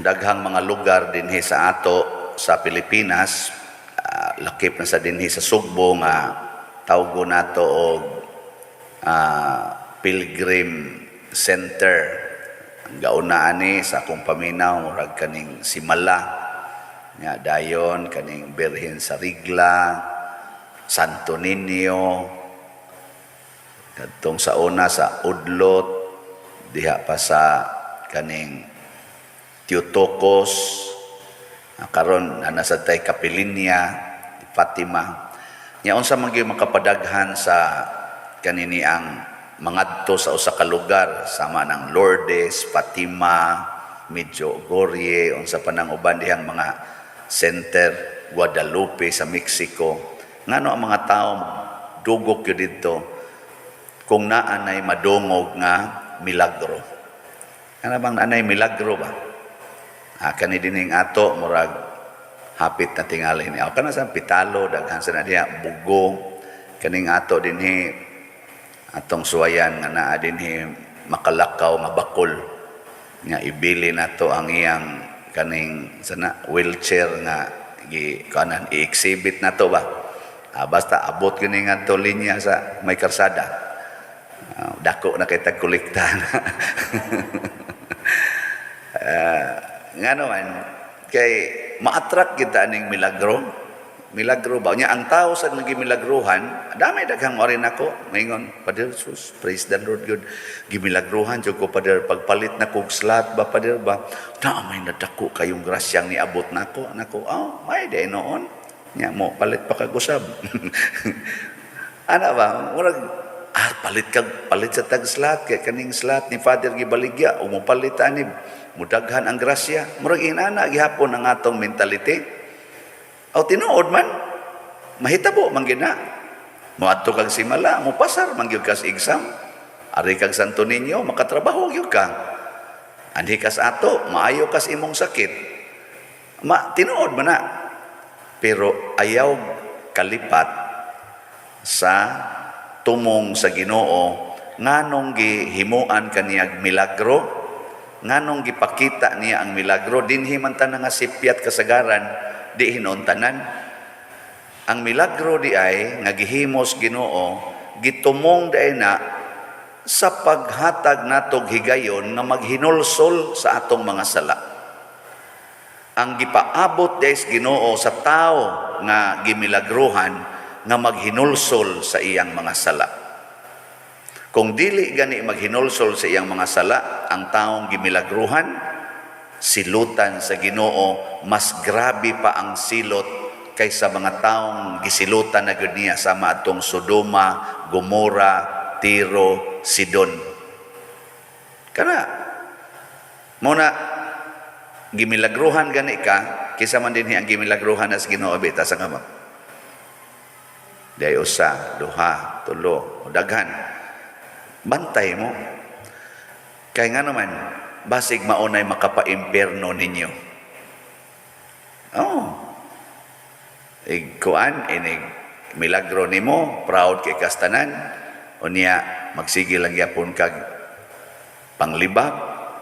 daghang mga lugar dinhi sa ato sa Pilipinas, lakip na sa dinhi sa Sugbo nga tawgo nato og Pilgrim Center. Ang gauna ani sa akong paminaw murag kaning Simala nga dayon kaning Birhen sa Rigla, Santo Niño, kadtong sa una sa Udlot, diha pa sa kaning Teotocos, karon nasa tay Capilinia, Fatima. Nya unsa man gyud makapadaghan sa kanini ang mangadto sa usa ka lugar sama ng Lourdes, Fatima, Medjugorje, unsa pa nang uban dihang mga center, Guadalupe sa Mexico. Ngano ang mga tawo dugok gyud didto kung naa nay madungog nga milagro. Ano bang anay milagro ba? Kani dining ato murag hapit na tingali ni. Kana sa pitalo daghan sa diha bugo kaning ato dinhi atong suwayan nga naa dinhi makalakaw nga bakol nga ibili nato ang iyang kaning sana wheelchair nga kanan i-exhibit nato ba. Basta abot kini nga to linya sa may karsada. Dako na kay tagkolekta. Nga naman, kay ma-attract kita ning milagro. Milagro ba? Nya ang tao sa nagimilagruhan, dami daghang mo rin ako. Maingon, Pader, sus, praise the Lord, good. Gimilagruhan, dyan ko, Pader, pagpalit na kong slat ba, Pader ba? May nadako kayong grasyang niabot na ako. Nako, may day noon. Nya mo, palit pa kagusab. Ano ba? Murag, palit sa tag-slat, kaya kaning slat ni Father Gibaligya, umupalit anib. Mudaghan ang grasya. Murag inana gihapon ang atong mentality. O tinuod man, mahitabo man gina. Moadto kag Simala, mo pasar man gyud ka sa exam. Ari kag Santo Niño, makatrabaho gyud ka. Anhi kas ato, maayo kas imong sakit. Tinuod man na. Pero ayaw kalipat sa tumong sa Ginoo nganong gihimuan kaniyag milagro, nganong gipakita niya ang milagro dinhi man tanan nga sipyat kasagaran di hinuntanan. Ang milagro di ay nga gihimos Ginoo gitumong dai na sa paghatag natog higayon nga maghinulsol sa atong mga sala. Ang gipaabot des Ginoo sa tao nga gimilagruhan nga maghinulsol sa iyang mga sala. Kung dili gani maghinulsol sa iyang mga sala, ang taong gimilagruhan, silutan sa Ginoo, mas grabe pa ang silot kaysa mga taong gisilutan na gud niya sama atong Sodoma, Gomora, Tiro, Sidon. Kana muna gimilagruhan gani ka kaysa man dinhi ang gimilagruhan as Ginoo bita sa kamo. Day usa, duha, tulo, daghan. Bantay mo. Kaya nga naman, basig maunay makapa-impierno ninyo. Kuan, inig milagro nimo, proud kay kastanan, o niya, magsigil lang yapon kag panglibak,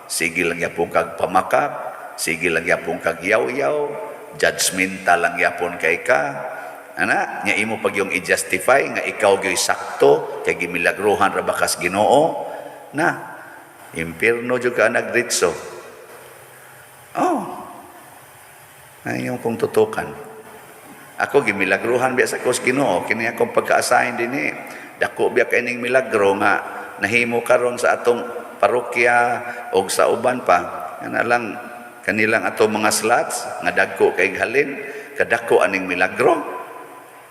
sigil lang yapon kag pamakap, sigil lang yapon kag yaw-yaw, judgmental lang yapon kay ka, nya imo pag yung i-justify nga ikaw gyoy sakto kay gimilagruhan ra bakas Ginoo na impierno jud ka nagritso. Ayong kong tutukan. Ako gimilagruhan biya sa kos Ginoo kini akong pagka-assign dinhi. Dako biya kay ning milagro nga nahimo karon sa atong parokya o sa uban pa. Ana lang kanilang atong mga slots nga dagko kay halin kadako aning milagro.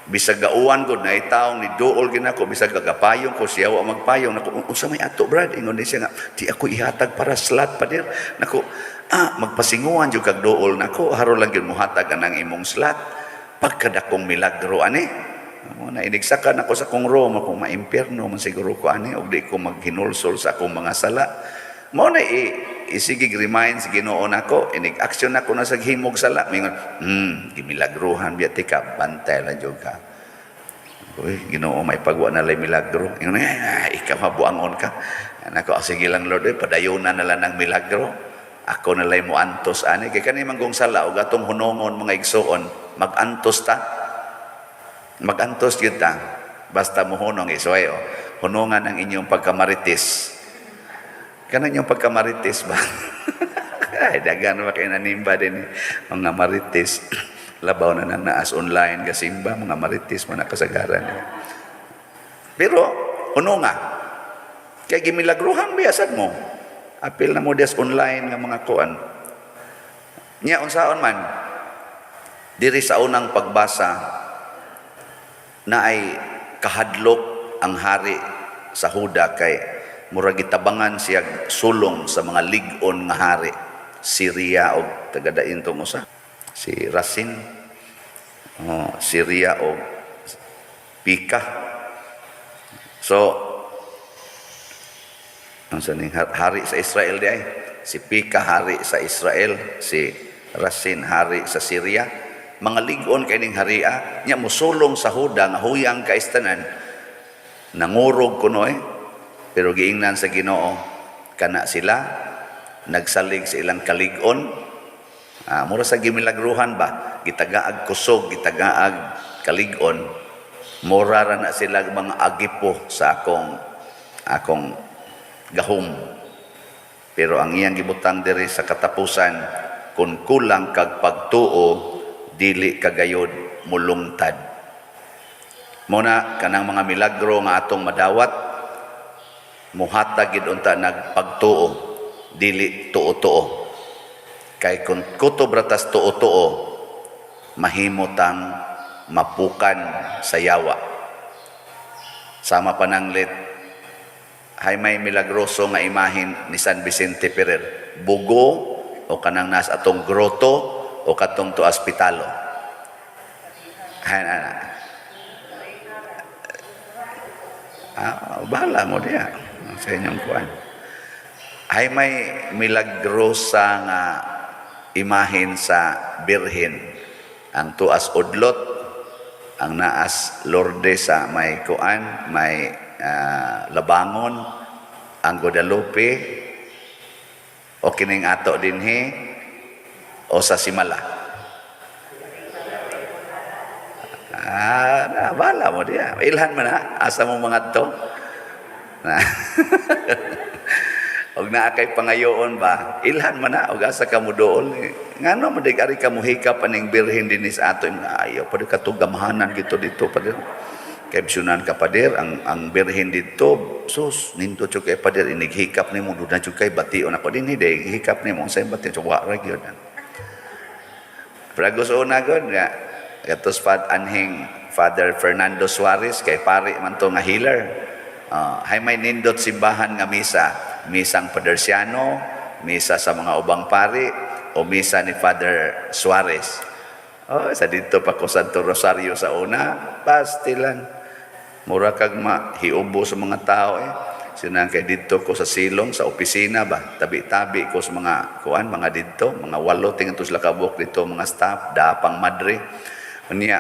Bisag gauwan ko na itaong ni duol ginako bisag gagapayong ko siya wa magpayong nako unsa may ato brad ingon ni siya nga di ako ihatag para slot Pader nako magpasinguan jud kag duol nako haro lang gyud mohatag anang imong slot pagkadakong milagro ani mo na inigsakan ako sa kong room ako maimpierno man siguro ko ani og di ko maghinulsol sa akong mga sala mo na isigig remind sa Ginoo nako inig action nako na sa himog sala mingon gimilagruhan biya tika bantay lang jud ka uy Ginoo may pagwa na lay milagro ingon ikaw mabuangon ka nako sige lang Lord padayunan na lang ng milagro Ako na lay mo antos ani kay kani manggong sala og atong hunongon mga igsoon, magantos ta. Magantos gyud ta. Basta mo hunong isuay hunongan ang inyong pagkamarites. Kanan yung pagkamarites ba? Ay, dagan ba kayo nanimba din mga marites. Labaw na nang naas online kasimba, mga marites mo nakasagaran. Pero, nga, kaya gimilagruhan biyasad mo. Apil na mo des online nga mga kuan. Nya, unsaon man, diri sa unang pagbasa, na ay kahadlok ang hari sa Huda kay murag gitabangan siya sulong sa mga lig-on nga hari. Syria o tagadain to mo sa si Rasin, Syria o Pika. So ang saning hari sa Israel di ay si Pika hari sa Israel, si Rasin hari sa Syria. Mga lig-on kay ning haria nya mosulong sa Huda nga huyang kaistanan, nangurog kuno pero giingnan sa Ginoo kana sila nagsalig sa ilang kalig-on. Mura sa gimilagruhan ba, gitagaag kusog, gitagaag kalig-on, mura ra na sila mga agipo sa akong gahom. Pero ang iyang gibutang diri sa katapusan, kung kulang kag pagtuo, dili kagayod mulungtad. Muna kanang mga milagro nga atong madawat, muhatag gid unta nagpagtuo, dili tuo-tuo. Kay kung kutob ratas tuo-tuo, mahimutang mapukan sa yawa. Sama pananglit, hay may milagroso nga imahin ni San Vicente Ferrer. Bugo o kanang nas atong groto o katong to ospitalo. Bahala mo diya sa inyong kuan. Ay may milagrosa nga imahin sa Birhen. Ang tuas udlot, ang naas Lorde sa may kuan, may Labangon, ang Guadalupe, o kining ato dinhi, o sa Simala. Bala mo diya. Ilhan man asa mo mga to. Og naa kay pangayoon ba, ilhan man na og asa ka mo dool. Ngano man dig ari ka mo hikap aning Birhen dinis ato ayo pud ka gamhanan gito dito pader. Kay bisunan ka pader ang Birhen dito sus nindo jud kay pader inig hikap nimo duda jud kay bation ako dinhi day hikap nimo say bati wa ra gyud. Pragos una gud nga katos pad anhing Father Fernando Suarez kay pari man to nga healer. Hay may nindot simbahan nga misang Padersiano, misa sa mga ubang pari, o misa ni Father Suarez. Sa dito pa ko Santo Rosario sa una, pastilan. Mura kag mahiubo sa mga tao Sinang kay dito ko sa silong, sa opisina ba, tabi-tabi ko sa mga mga dito, mga 8 tingin to sila kabuk dito, mga staff, dapang madre. Unya,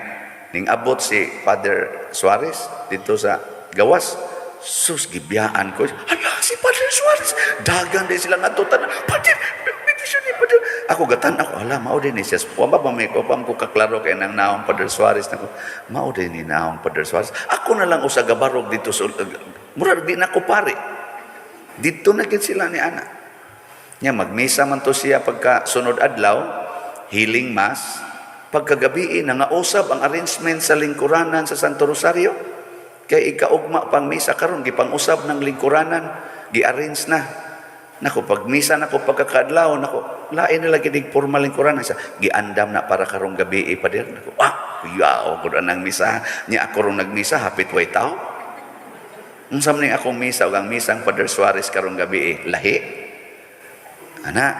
ning abot si Father Suarez dito sa gawas. Sus, gibiyaan ko. Hala, si Father Suarez. Dagan din sila natutan. Father, meditation ni Father. Ako gatan ako. Hala, mao din ni siya. Wamba ba may kopam ko kaklaro kay nang naong Father Suarez. Mao din ni naong Father Suarez. Ako na lang usa gabarog dito. Murag di na ko pare. Dito na gid sila ni ana. Nya magmisa man to siya pagka sunod adlaw, healing mass. Pagkagabi na nga usab ang arrangement sa lingkuranan sa Santo Rosario. Kay ikaugma pang misa karon gipang-usab ng lingkuranan, gi-arrange na. Nako pag misa nako pagkakadlaw nako, lain nila gid formal lingkuranan sa giandam na para karong gabi pader. Nako, yao gud anang misa nya ako rong nagmisa hapit way tao. Unsam ning akong misa ug ang misang Father Suarez karong gabi lahi. Ana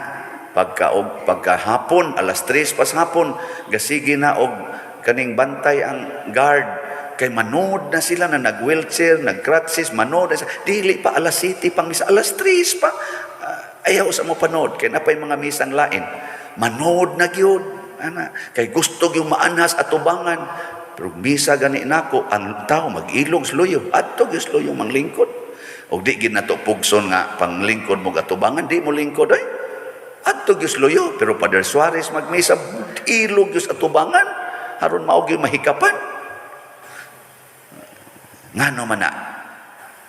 pagka hapon alas 3 pas hapon gasigi na og kaning bantay ang guard. Kay manood na sila na nag-wheelchair, nag-crutches, manood na sila. Dili pa alas 7 pang misa, alas 3 pa. Ayaw sa mo panood, kay napay mga misang lain. Manood na gyud. Kay gusto yung maanas at tubangan. Pero misa gani nako, ang tao mag-ilog sluyo. Ato gyud sluyo manglingkod. O di gid nato pugson nga panglingkod mo atubangan, di mo lingkod ay. At adto gyud luyo, pero Father Suarez magmisa ilog gyud atubangan aron mao gyud mahikapan. Ngano man na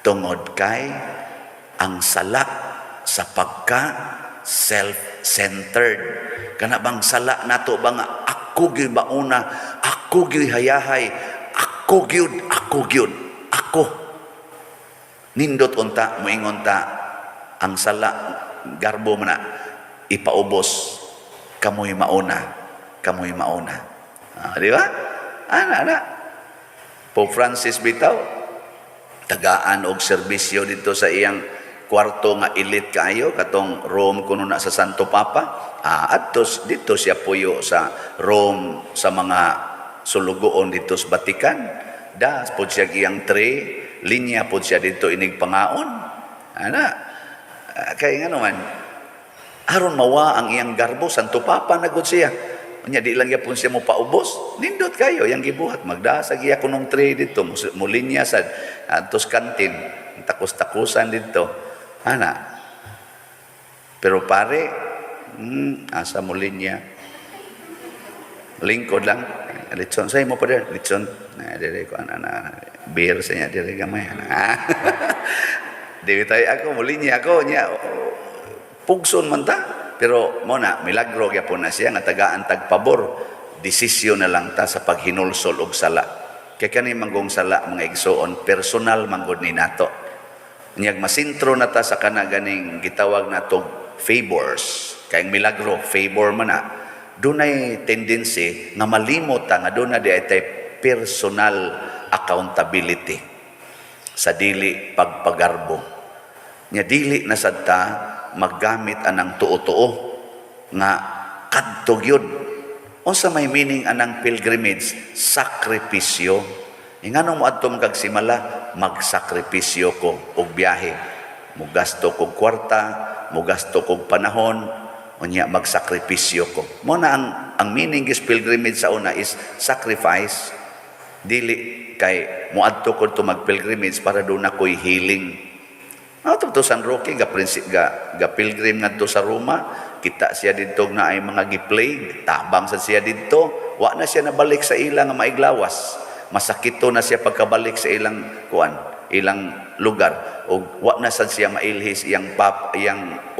tungod kay ang sala sa pagka self-centered. Kana bang sala nato ba nga ako gyud mauna, ako gyud hayahay, ako gyud, ako. Nindot unta moingon ta ang sala garbo man na ipaubos, kamoy mauna. Di ba? Ana. Pope Francis bitaw, tagaan og serbisyo dito sa iyang kwarto nga elite kayo, katong Rome kuno na sa Santo Papa. Adtos dito siya puyo sa Rome sa mga sulugoon dito sa Vatican. Das po siya iyang tray, linya po siya dito inig pangaon. Kaya nga naman, aron mawa ang iyang garbo, Santo Papa nagod siya. Nya di lang yapon siya mo paubos. Nindot kayo yang gibuhat, magdasag iya kunong tray dito, mulinya sa atos kantin, takos-takusan dito. Pero pare, asa mulinya. Lingkod lang. Litson say mo pa der, litson. Dire ko beer sa niya dire gamay. Di tayo ako mulinya ako nya. Pugson man ta. Pero mo na, milagro gyapon na siya nga tagaan tagpabor. Desisyon na lang ta sa paghinulsol og sala. Kay kani manggong sala mga igsoon, personal manggod ni nato. Nyag masintro na ta sa kana ganing gitawag nato favors. Kay milagro, favor man na. Dunay tendency nga malimot ta nga duna di ay personal accountability sa dili pagpagarbo. Nya dili na sad ta maggamit anang tuo-tuo nga kadto gyud. Unsa may meaning anang pilgrimage? Sakripisyo. Ingano mo adto magsimala, magsakripisyo ko og biyahe. Mugasto kog kwarta, mugasto kog panahon, unya magsakripisyo ko. Mo na ang meaning is pilgrimage sa una is sacrifice. Dili kay muadto ko to magpilgrimage para do na koy healing. To San Roque ga pilgrim ngadto sa Roma, kita siya didto na ay mga gi-plague, tabang sa siya didto, wa na siya nabalik sa ilang nga maiglawas. Masakito na siya pagkabalik sa ilang ilang lugar o wa na sad siya mailhis iyang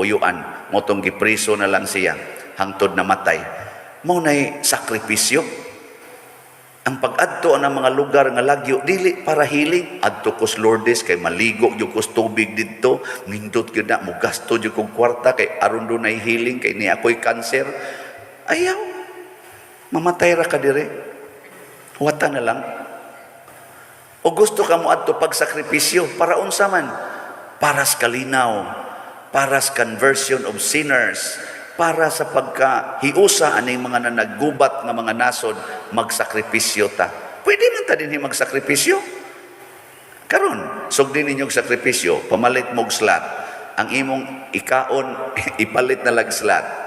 uyuan, motong gipriso na lang siya hangtod na matay. Mao nay sakripisyo. Ang pag-adto ng mga lugar nga lagyo dili para healing, adto kos Lourdes kay maligo gyud kos tubig didto, nindot gyud na mo gasto gyud kog kwarta kay aron do nay healing kay ni ako'y cancer. Ayaw. Mamatay ra ka dire. Wata na lang. O gusto ka mo adto pagsakripisyo para unsa man? Para sa kalinaw, para sa conversion of sinners, para sa pagkahiusa aning mga nanaggubat nga mga nasod, magsakripisyo ta. Pwede man ta dinhi magsakripisyo. Karon, sugdin ninyong sakripisyo, pamalit mog slat. Ang imong ikaon ipalit na lag slat.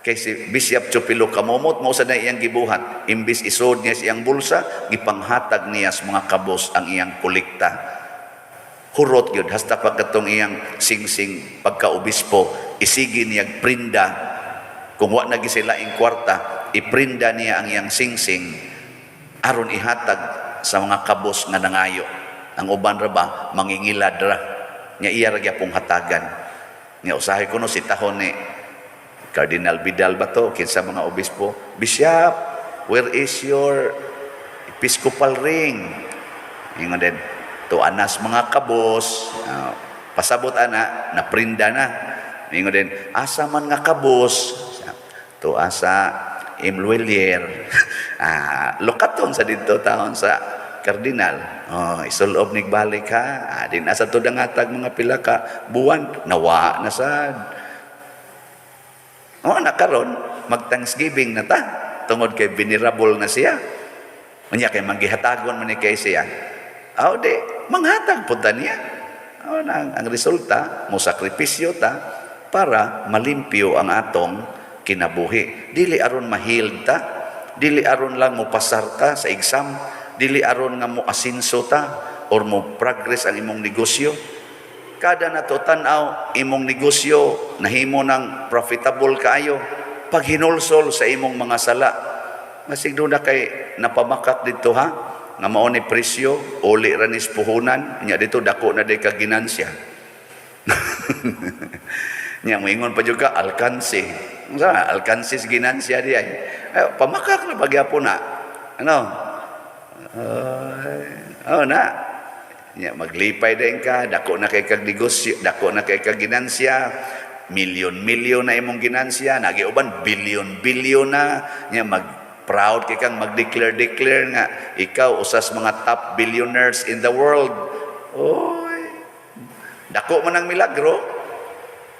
Kay si Bishop Chupilo Kamomot mao sa na iyang gibuhat, imbis isod niya sa iyang bulsa, gipanghatag niya sa mga kabos ang iyang kolekta. Hurot yun, hasta pagkatong iyang sing-sing pagkaobispo, isigi niya prinda. Kung wa na gisila ing kwarta, iprinda niya ang iyang sing-sing aron ihatag sa mga kabos nga nangayo. Ang uban ra ba mangingilad ra. Nya iya ra gyapong hatagan. Nya usahay kuno si tahon ni Cardinal Vidal ba to kinsa mga obispo, Bishop, where is your episcopal ring? Ingon din, to anas mga kabos, pasabot ana, naprinda na. Ingon din, asa man nga kabos? To asa Imluelier. Lokaton sa dito taon sa Cardinal. Isulob nigbalik ha. Din asa to dangatag mga pila ka buwan, nawa na sad. Nakaron, mag-Thanksgiving na ta. Tungod kay venerable na siya. Unya kay manggihatagon man ni kay siya. Di, manghatag po ta niya. Ang resulta, mo sakripisyo ta para malimpyo ang atong kinabuhi. Dili aron mahil ta, dili aron lang mo pasar ta sa exam, dili aron nga mo asinso ta or mo progress ang imong negosyo. kada natutanaw imong negosyo nahimo ng profitable kaayo pag hinulsol sa imong mga sala. Masig doon na kay napamakak dito ha, nga mao ni presyo, uli ranis puhunan, nya dito dako na day kaginansya. Nya moingon pa juga alkansi. Unsa alkansi ginansya di ay. Pamakak na pagyapon na. Ano? Na. Nya maglipay din ka, dako na kay kag negosyo, dako na kay kag ginansya. Milyon-milyon na imong ginansya, nagiuban bilyon-bilyon na. Nya proud kay kang mag-declare nga ikaw usas mga top billionaires in the world. Oy. Dako man ang milagro.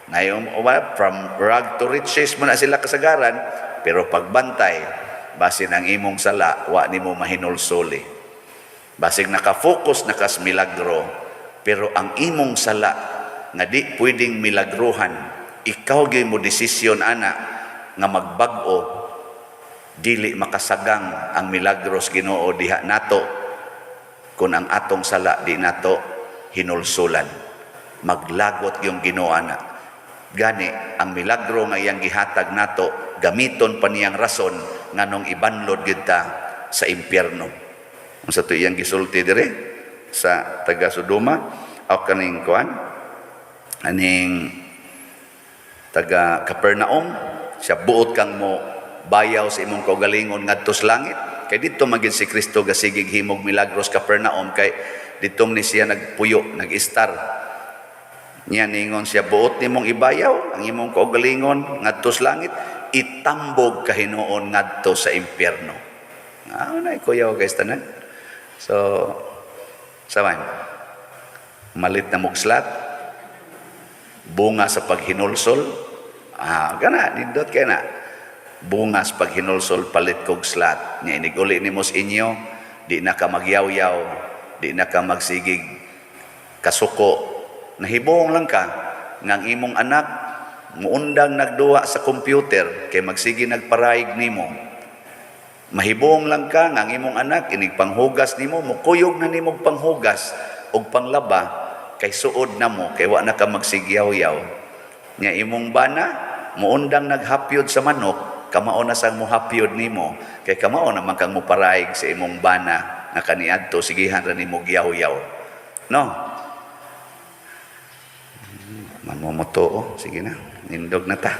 Ngayon, from rag to riches mo na sila kasagaran, pero pagbantay, basin ang imong sala, wa nimo mahinulsoli. Basig nakafocus nakas milagro, pero ang imong sala nga di pwedeng milagruhan, ikaw gyud mo desisyon ana nga magbag-o, dili makasagang ang milagros Ginoo diha nato kung ang atong sala di nato hinulsulan. Maglagot yung Ginoo ana. Gani ang milagro nga iyang gihatag nato, gamiton pa niyang rason nganong ibanlod gyud ta sa impyerno. Ang sa iyang gisulti dire sa taga Sodoma o kaning kuan aning taga Capernaum, siya buot kang mo bayaw sa imong kaugalingon ngadto sa langit. Kay dito magin si Kristo gasigig himog milagros Capernaum, kay ditong ni siya nagpuyo, nag-istar. Niya ningon siya, buot nimong ibayaw ang imong kaugalingon ngadto sa langit, itambog kahinoon ngadto sa impyerno. Na kuyaw guys tanan. So saman malit na mugslat, bunga sa paghinulsol. Gana nindot kay na bunga sa paghinulsol palit kog slat. Nya iniguli nimo sa inyo, di na ka magyaw-yaw, di na ka magsigig kasuko. Nahibong lang ka ngang imong anak muundang nagduwa sa computer kay magsige nagparayig nimo. Mahibong lang ka ngang imong anak inig panghugas nimo, mukuyog na nimo panghugas og panglaba kay suod na mo kay wa na ka magsigyaw-yaw. Nya imong bana muundang naghapyod sa manok, kamao na sang muhapyod nimo kay kamao naman kang muparayig sa imong bana nga kaniadto sigihan ra nimo giyaw-yaw. No? Mamomoto, sige na, nindog na ta.